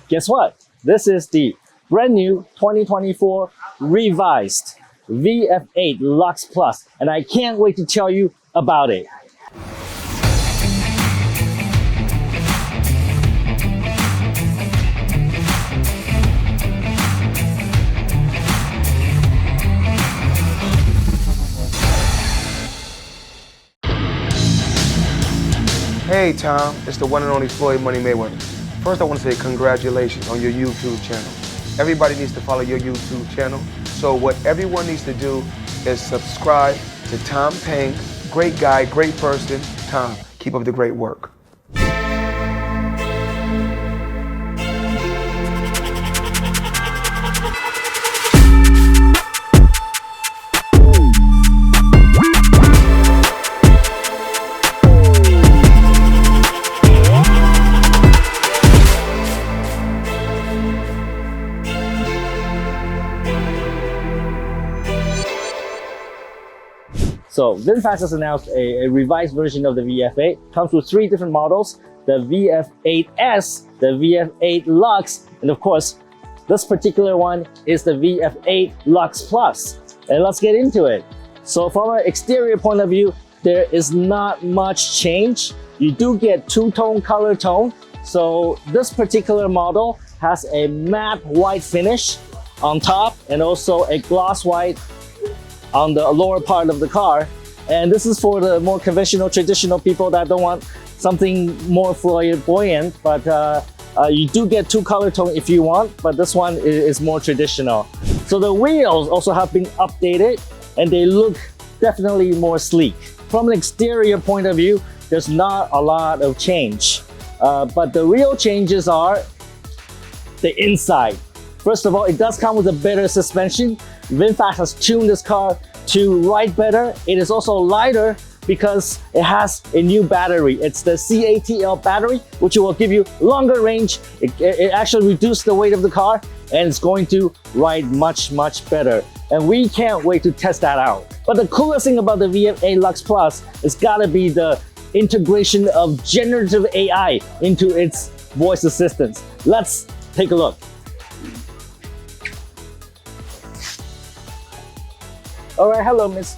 guess what? This is the brand new 2024 revised VF8 Lux Plus, and I can't wait to tell you about it. Hey Tom, it's the one and only Floyd Money Mayweather. First I want to say congratulations on your YouTube channel. Everybody needs to follow your YouTube channel. So what everyone needs to do is subscribe to Tom Pang. Great guy, great person. Tom, keep up the great work. So VinFast has announced a revised version of the VF8. Comes with 3 different models: the VF8S, the VF8 Lux, and of course, this particular one is the VF8 Lux Plus. And let's get into it. So from an exterior point of view, there is not much change. You do get 2-tone color tone. So this particular model has a matte white finish on top and also a gloss white on the lower part of the car. And this is for the more conventional, traditional people that don't want something more flamboyant, but you do get 2 color tone if you want, but this one is more traditional. So the wheels also have been updated and they look definitely more sleek. From an exterior point of view, there's not a lot of change, but the real changes are the inside. First of all, it does come with a better suspension. VinFast has tuned this car to ride better. It is also lighter because it has a new battery. It's the CATL battery, which will give you longer range. It actually reduces the weight of the car and it's going to ride much, much better. And we can't wait to test that out. But the coolest thing about the VF8 Lux Plus is gotta be the integration of generative AI into its voice assistants. Let's take a look. All right, hello, Miss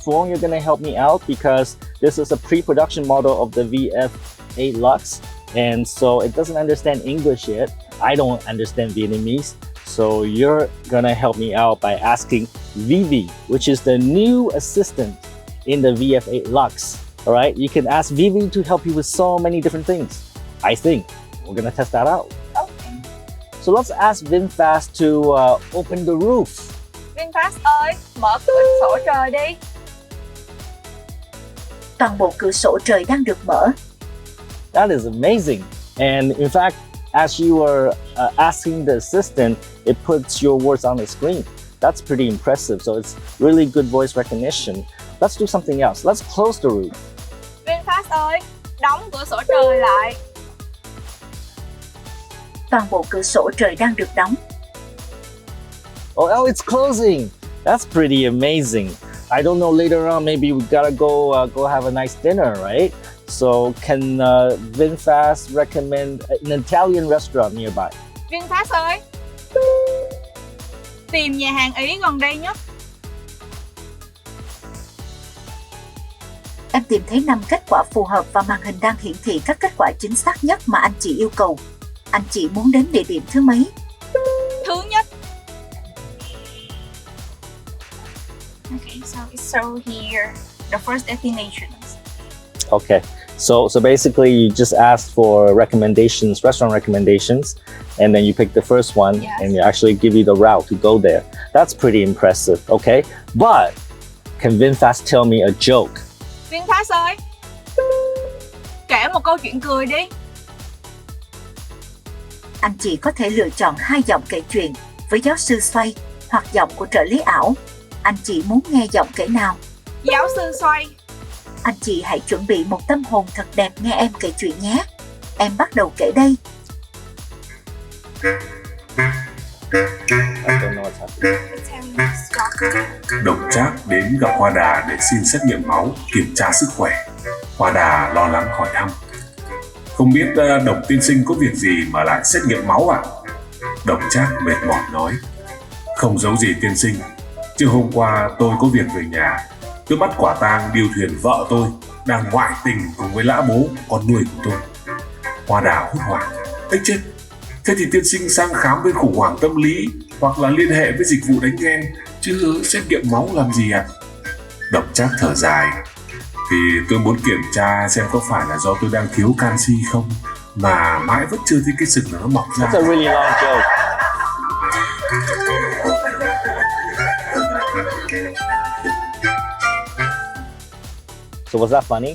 Fong. You're gonna help me out because this is a pre-production model of the VF8 Lux, and so it doesn't understand English yet. I don't understand Vietnamese, so you're gonna help me out by asking Vivi, which is the new assistant in the VF8 Lux. All right, you can ask Vivi to help you with so many different things. I think we're gonna test that out. Okay. So let's ask VinFast to open the roof. VinFast ơi, mở cửa sổ trời đi. Toàn bộ cửa sổ trời đang được mở. That is amazing. And in fact, as you were asking the assistant, it puts your words on the screen. That's pretty impressive. So it's really good voice recognition. Let's do something else. Let's close the roof. VinFast ơi, đóng cửa sổ trời lại. Toàn bộ cửa sổ trời đang được đóng. Oh, it's closing. That's pretty amazing. I don't know, later on, maybe we gotta go have a nice dinner, right? So can VinFast recommend an Italian restaurant nearby? VinFast ơi, tìm nhà hàng Ý gần đây nhất. Em tìm thấy 5 kết quả phù hợp và màn hình đang hiển thị các kết quả chính xác nhất mà anh chị yêu cầu. Anh chị muốn đến địa điểm thứ mấy? Thứ nhất. Okay, so it's so here, the first destinations. Okay, so basically you just ask for recommendations, restaurant recommendations, and then you pick the first one, yes, and it actually give you the route to go there. That's pretty impressive, okay? But can VinFast tell me a joke? VinFast ơi, kể một câu chuyện cười đi. Anh chị có thể lựa chọn 2 giọng kể chuyện với giáo sư Xoay hoặc giọng của trợ lý ảo. Anh chị muốn nghe giọng kể nào? Giáo sư Xoay. Anh chị hãy chuẩn bị một tâm hồn thật đẹp nghe em kể chuyện nhé. Em bắt đầu kể đây. Đồng Trác đến gặp Hoa Đà để xin xét nghiệm máu, kiểm tra sức khỏe. Hoa Đà lo lắng hỏi thăm: Không biết Độc tiên sinh có việc gì mà lại xét nghiệm máu à? Độc Trác mệt mỏi nói. Không giấu gì tiên sinh, chứ hôm qua tôi có việc về nhà. Tôi bắt quả tang điêu thuyền vợ tôi đang ngoại tình cùng với lã bố con nuôi của tôi. Hoa Đào hốt hoảng. Ây chết, thế thì tiên sinh sang khám bên khủng hoảng tâm lý hoặc là liên hệ với dịch vụ đánh ghen, chứ xét nghiệm máu làm gì ạ? Độc Trác thở dài. Thì tôi muốn kiểm tra xem có phải là do tôi đang thiếu canxi không, mà mãi vẫn chưa thấy cái sừng nó mọc ra. That's a really long joke. So was that funny?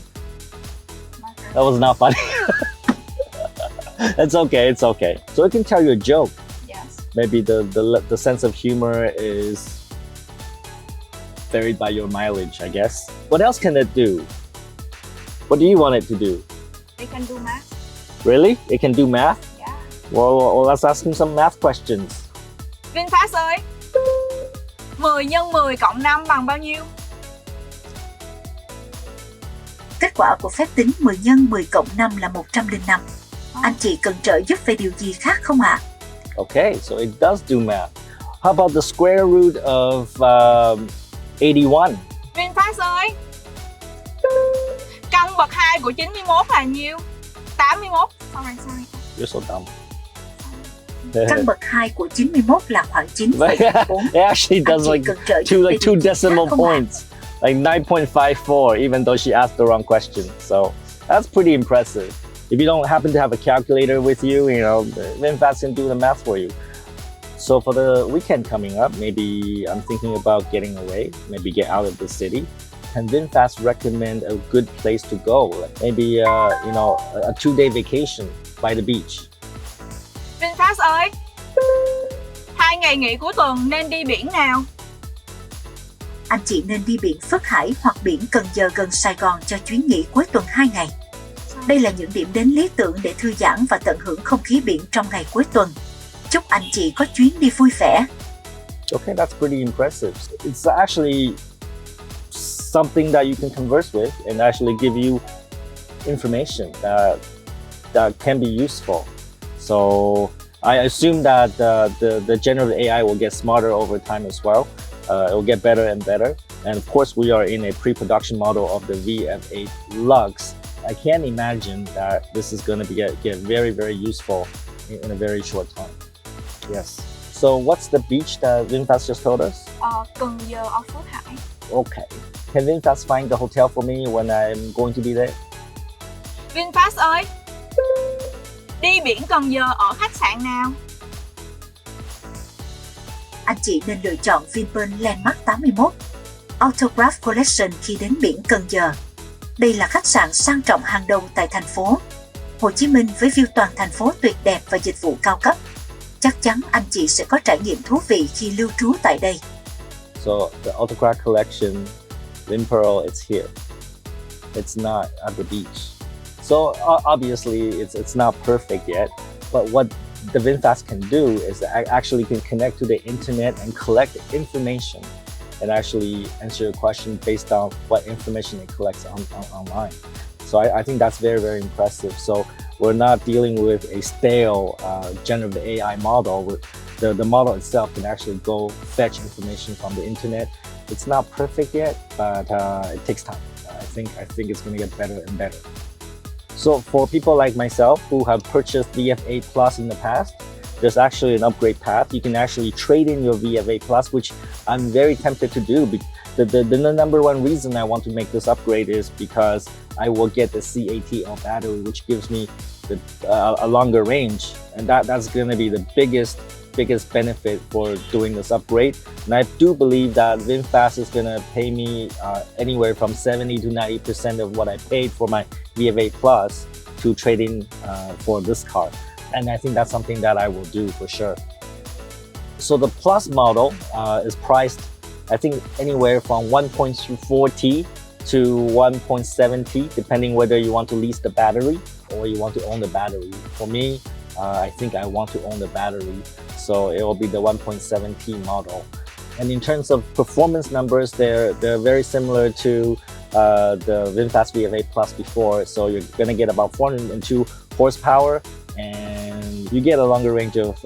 That was not funny. It's okay, it's okay. So you can tell you a joke. Yes. Maybe the sense of humor is varied by your mileage, I guess. What else can it do? What do you want it to do? They can do math. Really? It can do math? Yeah. Well, let's ask him some math questions. VinFast ơi, 10 nhân 10 cộng 5 bằng bao nhiêu? Kết quả của phép tính 10 x 10 cộng 5 là 105. Anh chị cần trợ giúp về điều gì khác không ạ? Okay, so it does do math. How about the square root of 81? VinFast ơi, căn bậc 2 của 91 là nhiêu? 81. Sorry. You're so dumb. Căn bậc 2 của 91 là khoảng 9,4. It actually does like two decimal points, like 9.54, even though she asked the wrong question. So that's pretty impressive. If you don't happen to have a calculator with you, VinFast can do the math for you. So for the weekend coming up, maybe I'm thinking about getting away, maybe get out of the city. Can VinFast recommend a good place to go? Like maybe a 2-day vacation by the beach. VinFast ơi, 2 ngày nghỉ cuối tuần nên đi biển nào? Anh chị nên đi biển Phước Hải hoặc biển Cần Giờ gần Sài Gòn cho chuyến nghỉ cuối tuần 2 ngày. Đây là những điểm đến lý tưởng để thư giãn và tận hưởng không khí biển trong ngày cuối tuần. Chúc anh chị có chuyến đi vui vẻ. Okay, that's pretty impressive. It's actually something that you can converse with and actually give you information that can be useful. So I assume that the generative AI will get smarter over time as well. It will get better and better. And of course, we are in a pre-production model of the VF8 Lux. I can't imagine that this is going to get very, very useful in a very short time. Yes. So what's the beach that VinFast just told us? Cần Giờ ở Phước Hải. Okay. Can VinFast find the hotel for me when I'm going to be there? VinFast ơi, đi biển Cần Giờ ở khách sạn nào? Anh chị nên lựa chọn Vinpearl Landmark 81 Autograph Collection khi đến biển Cần Giờ. Đây là khách sạn sang trọng hàng đầu tại thành phố Hồ Chí Minh với view toàn thành phố tuyệt đẹp và dịch vụ cao cấp. Chắc chắn anh chị sẽ có trải nghiệm thú vị khi lưu trú tại đây. So the Autograph Collection, VinPearl, it's here. It's not at the beach. So obviously it's not perfect yet, but what the VinFast can do is actually can connect to the internet and collect information and actually answer your question based on what information it collects online. So I think that's very, very impressive. So we're not dealing with a stale generative AI model. The model itself can actually go fetch information from the internet. It's not perfect yet, but it takes time. I think it's going to get better and better. So for people like myself who have purchased VF8 Plus in the past, there's actually an upgrade path. You can actually trade in your VF8 Plus, which I'm very tempted to do. The number one reason I want to make this upgrade is because I will get the CATL battery, which gives me a longer range, and that's going to be the biggest benefit for doing this upgrade. And I do believe that VinFast is going to pay me anywhere from 70 to 90% of what I paid for my VF8 Plus to trade in for this car. And I think that's something that I will do for sure. So the Plus model is priced, I think, anywhere from 1.4T to 1.7T, depending whether you want to lease the battery or you want to own the battery. For me, I think I want to own the battery, so it will be the 1.7T model. And in terms of performance numbers, they're very similar to the VinFast VF8 Plus before. So you're gonna get about 402 horsepower, and you get a longer range of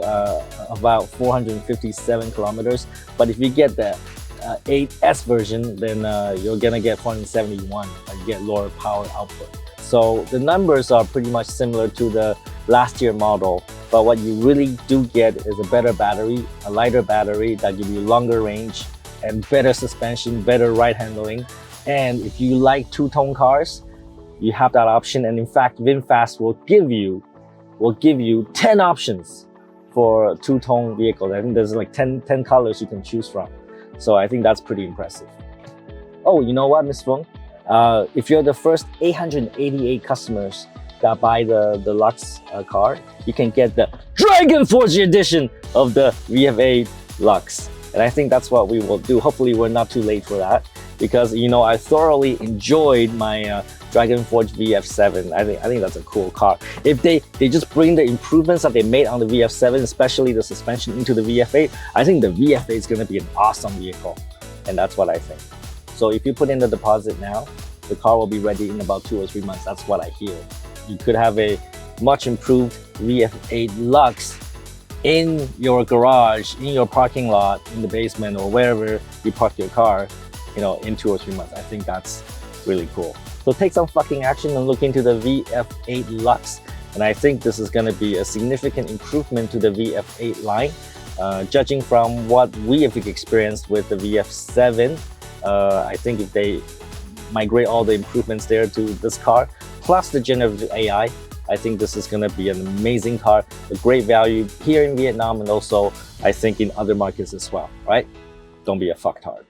about 457 kilometers. But if you get the 8S version, then you're gonna get 471, you get lower power output. So the numbers are pretty much similar to the last year model, but what you really do get is a better battery, a lighter battery that gives you longer range and better suspension, better ride handling. And if you like two-tone cars, you have that option. And in fact, VinFast will give you 10 options for two-tone vehicles. I think there's like 10 colors you can choose from. So I think that's pretty impressive. Oh, you know what, Ms. Feng? If you're the first 888 customers that buy the Lux car, you can get the Dragon Forge edition of the VF8 Lux. And I think that's what we will do. Hopefully we're not too late for that, because you know I thoroughly enjoyed my Dragon Forge VF7. I think that's a cool car. If they just bring the improvements that they made on the VF7, especially the suspension, into the VF8, I think the VF8 is going to be an awesome vehicle. And that's what I think. So if you put in the deposit now, the car will be ready in about 2 or 3 months. That's what I hear. You could have a much improved VF8 Lux in your garage, in your parking lot, in the basement, or wherever you park your car, you know, in 2 or 3 months. I think that's really cool. So take some fucking action and look into the VF8 Lux. And I think this is going to be a significant improvement to the VF8 line. Judging from what we have experienced with the VF7, I think if they migrate all the improvements there to this car, plus the generative AI, I think this is going to be an amazing car, a great value here in Vietnam, and also I think in other markets as well, right? Don't be a fucktard.